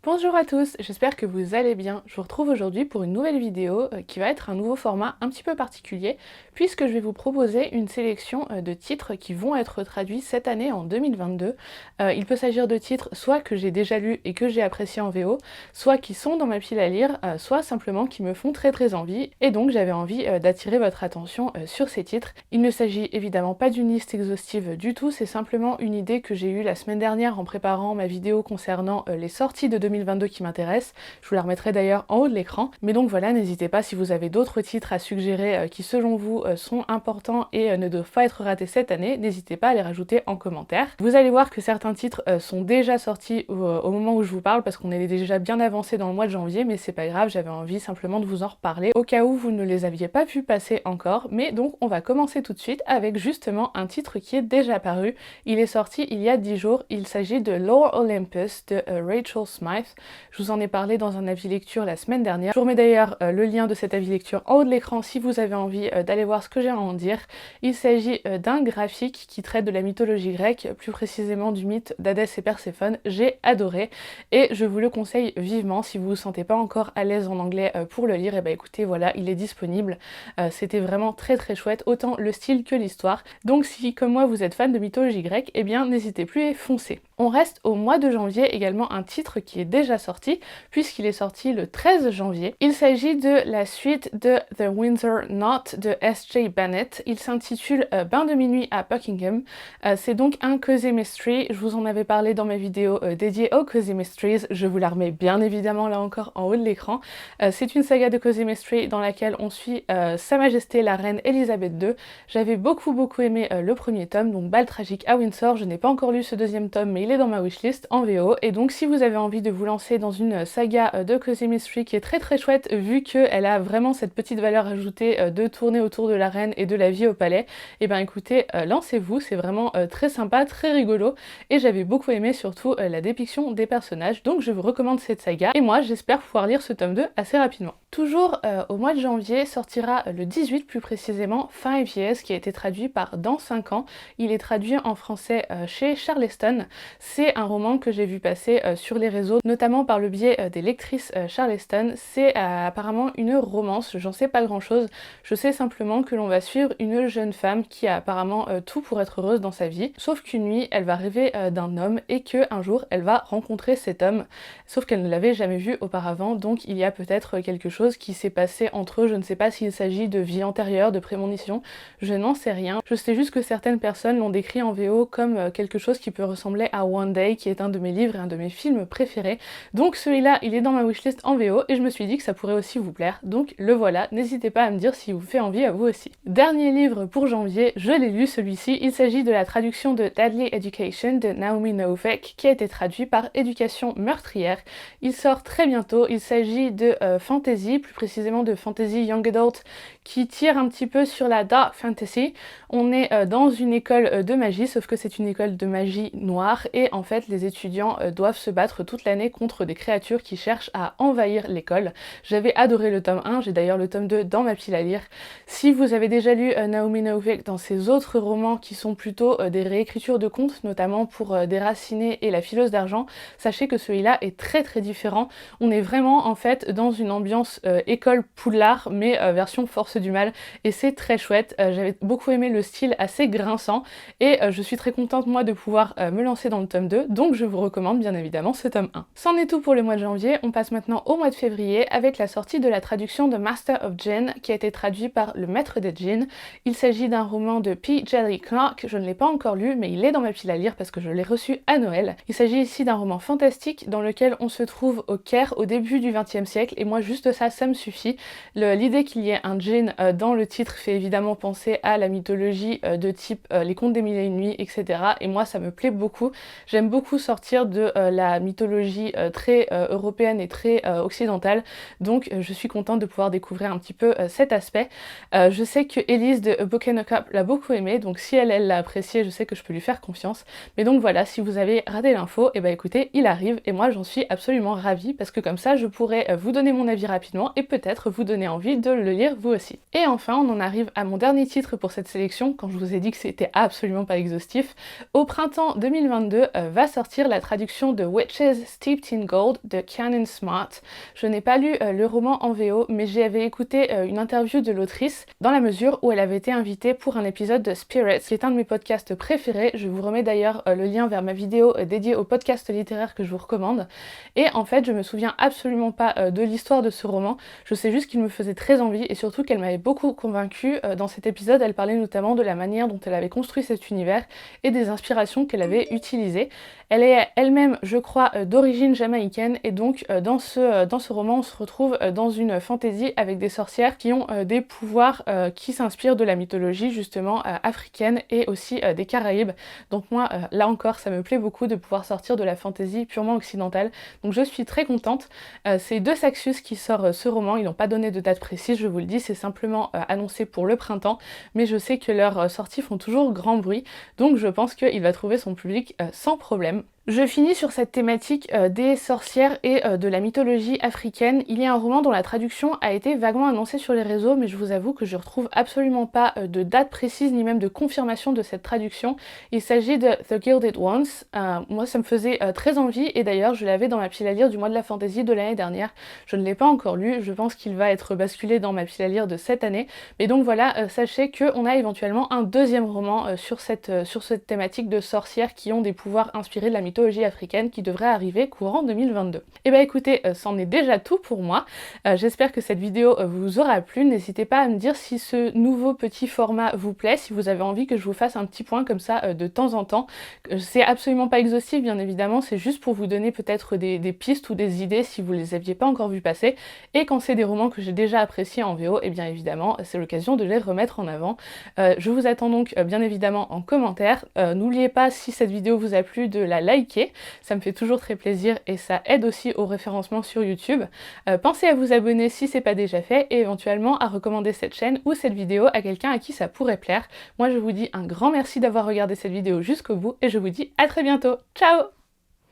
Bonjour à tous, j'espère que vous allez bien. Je vous retrouve aujourd'hui pour une nouvelle vidéo qui va être un nouveau format un petit peu particulier puisque je vais vous proposer une sélection de titres qui vont être traduits cette année en 2022. Il peut s'agir de titres soit que j'ai déjà lus et que j'ai appréciés en VO, soit qui sont dans ma pile à lire, soit simplement qui me font très envie et donc j'avais envie d'attirer votre attention sur ces titres. Il ne s'agit évidemment pas d'une liste exhaustive du tout, c'est simplement une idée que j'ai eue la semaine dernière en préparant ma vidéo concernant les sorties de 2022 qui m'intéressent. Je vous la remettrai d'ailleurs en haut de l'écran. Mais donc voilà, n'hésitez pas si vous avez d'autres titres à suggérer qui selon vous sont importants et ne doivent pas être ratés cette année, n'hésitez pas à les rajouter en commentaire. Vous allez voir que certains titres sont déjà sortis au moment où je vous parle parce qu'on est déjà bien avancé dans le mois de janvier, mais c'est pas grave, j'avais envie simplement de vous en reparler au cas où vous ne les aviez pas vu passer encore. Mais donc on va commencer tout de suite avec justement un titre qui est déjà paru. Il est sorti il y a 10 jours, il s'agit de Lore Olympus de Rachel Smythe. Je vous en ai parlé dans un avis lecture la semaine dernière. Je vous remets d'ailleurs le lien de cet avis lecture en haut de l'écran si vous avez envie d'aller voir ce que j'ai à en dire. Il s'agit d'un graphique qui traite de la mythologie grecque, plus précisément du mythe d'Hadès et Perséphone. J'ai adoré et je vous le conseille vivement si vous vous sentez pas encore à l'aise en anglais pour le lire. Et bah écoutez, voilà, il est disponible. C'était vraiment très chouette, autant le style que l'histoire. Donc si comme moi vous êtes fan de mythologie grecque, eh bien n'hésitez plus et foncez. On reste au mois de janvier, également un titre qui est déjà sorti, puisqu'il est sorti le 13 janvier. Il s'agit de la suite de The Windsor Knot de S.J. Bennett. Il s'intitule Bain de minuit à Buckingham. C'est donc un cozy mystery. Je vous en avais parlé dans ma vidéo dédiée aux cozy mysteries. Je vous la remets bien évidemment là encore en haut de l'écran. C'est une saga de cozy mystery dans laquelle on suit Sa Majesté la Reine Elisabeth II. J'avais beaucoup aimé le premier tome, donc Bal tragique à Windsor. Je n'ai pas encore lu ce deuxième tome, mais il est dans ma wishlist en VO. Et donc si vous avez envie de vous lancer dans une saga de cozy mystery qui est très chouette, vu qu'elle a vraiment cette petite valeur ajoutée de tourner autour de la reine et de la vie au palais, et ben écoutez, lancez-vous, c'est vraiment très sympa, très rigolo, et j'avais beaucoup aimé surtout la dépiction des personnages, donc je vous recommande cette saga, et moi j'espère pouvoir lire ce tome 2 assez rapidement. Toujours au mois de janvier sortira le 18 plus précisément 5 Years qui a été traduit par Dans 5 ans. Il est traduit en français chez Charleston. C'est un roman que j'ai vu passer sur les réseaux, notamment par le biais des lectrices Charleston. C'est apparemment une romance, j'en sais pas grand chose. Je sais simplement que l'on va suivre une jeune femme qui a apparemment tout pour être heureuse dans sa vie, sauf qu'une nuit elle va rêver d'un homme et qu'un jour elle va rencontrer cet homme, sauf qu'elle ne l'avait jamais vu auparavant, donc il y a peut-être quelque chose qui s'est passé entre eux. Je ne sais pas s'il s'agit de vie antérieure, de prémonition, je n'en sais rien. Je sais juste que certaines personnes l'ont décrit en VO comme quelque chose qui peut ressembler à One Day, qui est un de mes livres et un de mes films préférés. Donc celui-là, il est dans ma wishlist en VO et je me suis dit que ça pourrait aussi vous plaire. Donc le voilà, n'hésitez pas à me dire s'il vous fait envie à vous aussi. Dernier livre pour janvier, je l'ai lu celui-ci. Il s'agit de la traduction de Deadly Education de Naomi Novik qui a été traduit par Éducation meurtrière. Il sort très bientôt. Il s'agit de fantasy, plus précisément de fantasy young adult qui tire un petit peu sur la dark fantasy. On est dans une école de magie, sauf que c'est une école de magie noire et en fait les étudiants doivent se battre toute l'année contre des créatures qui cherchent à envahir l'école. J'avais adoré le tome 1, j'ai d'ailleurs le tome 2 dans ma pile à lire. Si vous avez déjà lu Naomi Novik dans ses autres romans qui sont plutôt des réécritures de contes, notamment pour Déraciné et La Fileuse d'Argent, sachez que celui-là est très différent. On est vraiment en fait dans une ambiance école Poudlard, mais version force du mal, et c'est très chouette. J'avais beaucoup aimé le style assez grinçant, et je suis très contente moi de pouvoir me lancer dans le tome 2, donc je vous recommande bien évidemment ce tome 1. C'en est tout pour le mois de janvier, on passe maintenant au mois de février avec la sortie de la traduction de Master of Djinn, qui a été traduit par Le Maître des Djinns. Il s'agit d'un roman de P. Djeli Clark, je ne l'ai pas encore lu, mais il est dans ma pile à lire parce que je l'ai reçu à Noël. Il s'agit ici d'un roman fantastique dans lequel on se trouve au Caire au début du XXe siècle, et moi juste ça me suffit. L'idée qu'il y ait un djinn dans le titre fait évidemment penser à la mythologie de type les contes des mille et une nuits, etc. Et moi ça me plaît beaucoup. J'aime beaucoup sortir de la mythologie très européenne et très occidentale, donc je suis contente de pouvoir découvrir un petit peu cet aspect. Je sais que Elise de A Book and a Cup l'a beaucoup aimé, donc si elle l'a apprécié, je sais que je peux lui faire confiance. Mais donc voilà, si vous avez raté l'info, et bah écoutez, il arrive, et moi j'en suis absolument ravie, parce que comme ça je pourrais vous donner mon avis rapidement rapidement et peut-être vous donner envie de le lire vous aussi. Et enfin, on en arrive à mon dernier titre pour cette sélection, quand je vous ai dit que c'était absolument pas exhaustif. Au printemps 2022 va sortir la traduction de Witches Steeped in Gold de Canon Smart. Je n'ai pas lu le roman en VO, mais j'avais écouté une interview de l'autrice dans la mesure où elle avait été invitée pour un épisode de Spirits, qui est un de mes podcasts préférés. Je vous remets d'ailleurs le lien vers ma vidéo dédiée au podcast littéraire que je vous recommande. Et en fait, je me souviens absolument pas de l'histoire de ce roman. Je sais juste qu'il me faisait très envie et surtout qu'elle m'avait beaucoup convaincue. Dans cet épisode, elle parlait notamment de la manière dont elle avait construit cet univers et des inspirations qu'elle avait utilisées. Elle est elle-même, je crois, d'origine jamaïcaine et donc dans ce roman, on se retrouve dans une fantaisie avec des sorcières qui ont des pouvoirs qui s'inspirent de la mythologie justement africaine et aussi des Caraïbes. Donc moi, là encore, ça me plaît beaucoup de pouvoir sortir de la fantaisie purement occidentale. Donc je suis très contente. C'est de Saxus qui sort ce roman. Ils n'ont pas donné de date précise, je vous le dis, c'est simplement annoncé pour le printemps. Mais je sais que leurs sorties font toujours grand bruit. Donc je pense qu'il va trouver son public sans problème. Je finis sur cette thématique des sorcières et de la mythologie africaine. Il y a un roman dont la traduction a été vaguement annoncée sur les réseaux, mais je vous avoue que je retrouve absolument pas de date précise ni même de confirmation de cette traduction. Il s'agit de The Gilded Ones. Moi ça me faisait très envie et d'ailleurs je l'avais dans ma pile à lire du mois de la fantasy de l'année dernière. Je ne l'ai pas encore lu, je pense qu'il va être basculé dans ma pile à lire de cette année. Mais donc voilà, sachez qu'on a éventuellement un deuxième roman sur cette thématique de sorcières qui ont des pouvoirs inspirés de la mythologie africaine qui devrait arriver courant 2022. Et bah écoutez, c'en est déjà tout pour moi. J'espère que cette vidéo vous aura plu. N'hésitez pas à me dire si ce nouveau petit format vous plaît, si vous avez envie que je vous fasse un petit point comme ça de temps en temps. C'est absolument pas exhaustif bien évidemment, c'est juste pour vous donner peut-être des pistes ou des idées si vous les aviez pas encore vu passer. Et quand c'est des romans que j'ai déjà appréciés en VO, et bien évidemment c'est l'occasion de les remettre en avant. Je vous attends donc bien évidemment en commentaire. N'oubliez pas, si cette vidéo vous a plu, de la liker. Ça me fait toujours très plaisir et ça aide aussi au référencement sur YouTube. Pensez à vous abonner si c'est pas déjà fait et éventuellement à recommander cette chaîne ou cette vidéo à quelqu'un à qui ça pourrait plaire. Moi je vous dis un grand merci d'avoir regardé cette vidéo jusqu'au bout et je vous dis à très bientôt. Ciao!